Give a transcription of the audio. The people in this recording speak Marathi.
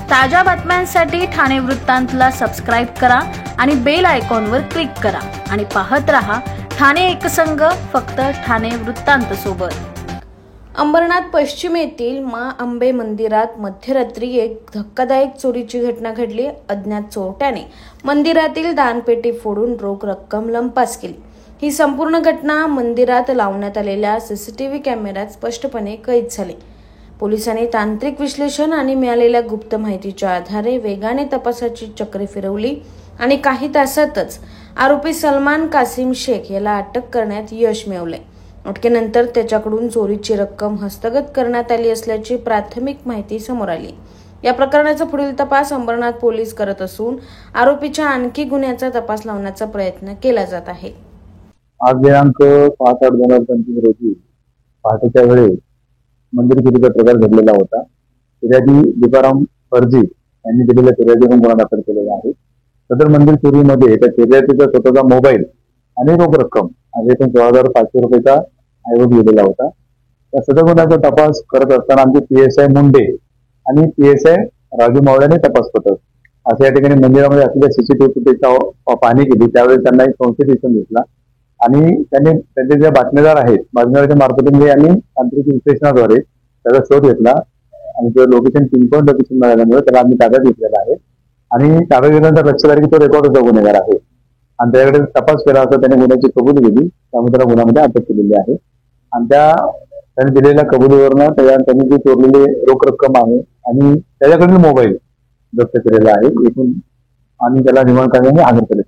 ताज्या बातम्यांसाठी ठाणे वृत्तांतला सबस्क्राईब करा आणि बेल आयकॉनवर क्लिक करा आणि पाहत रहा ठाणे एकसंघ, फक्त ठाणे वृत्तांत सोबत। अंबरनाथ पश्चिम येथील माँ अंबे मंदिरात मध्यरात्री एक धक्कादायक चोरीची घटना घडली। अज्ञात चोरट्याने मंदिरातील दानपेटी फोडून रोख रक्कम लंपास केली। ही संपूर्ण घटना मंदिरात लावण्यात आलेल्या सीसीटीव्ही कॅमेऱ्यात स्पष्टपणे कैद झाली। पोलिसांनी तांत्रिक विश्लेषण आणि मिळालेल्या गुप्त माहितीच्या आधारे वेगाने तपासाची चक्रे फिरवली आणि काही तासातच आरोपी सलमान कासिम शेख याला अटक करण्यात यश मिळवले। अटकेनंतर त्याच्याकडून चोरीची रक्कम हस्तगत करण्यात आली असल्याची प्राथमिक माहिती समोर आली। या प्रकरणाचा पुढील तपास अंबरनाथ पोलीस करत असून आरोपीच्या आणखी गुन्ह्याचा तपास लावण्याचा प्रयत्न केला जात आहे। आज दिनांक 5/8/2025 रोजी पहाटेच्या वेळी मंदिर चोरीचा प्रकार घडलेला होता। फिर्यादी दीपाराम फर्जी यांनी दिलेल्या फिर्यादीवरून गुन्हा दाखल केलेला आहे। सदर मंदिर चोरीमध्ये एका फिर्यादीचा स्वतःचा मोबाईल आणि रोख रक्कम असे एकूण 16,500 रुपयाचा ऐवज गेलेला होता। या सदर गुन्ह्याचा तपास करत असताना आमचे PSI मुंडे आणि PSI राजू मावळ्याने तपास पथक अशा या ठिकाणी मंदिरामध्ये असलेल्या सीसीटीव्ही फुटेजची पाहणी केली। त्यावेळी त्यांना एक संशय दिसून दिसला आणि त्यांचे जे बातमीदार आहेत, बातमीदाराच्या मार्फतीने आणि तांत्रिक विश्लेषणाद्वारे त्याचा शोध घेतला आणि जो लोकेशन पिनपॉइंट लोकेशन मिळाल्यामुळे त्याला आम्ही ताब्यात घेतलेला आहे आणि ताब्यात घेतल्यानंतर लक्षात आले की तो रेकॉर्डचा गुन्हेगार आहे आणि त्याच्याकडे तपास केला असता त्याने गुन्ह्याची कबुली दिली, त्यामुळे त्याला गुन्ह्यामध्ये अटक केलेली आहे। आणि त्याने दिलेल्या कबुलीवरनं त्यांनी जी चोरलेली रोख रक्कम आहे आणि त्याच्याकडील मोबाईल जप्त केलेला आहे एकूण आणि त्याला रिमांड करण्याने हजर केले।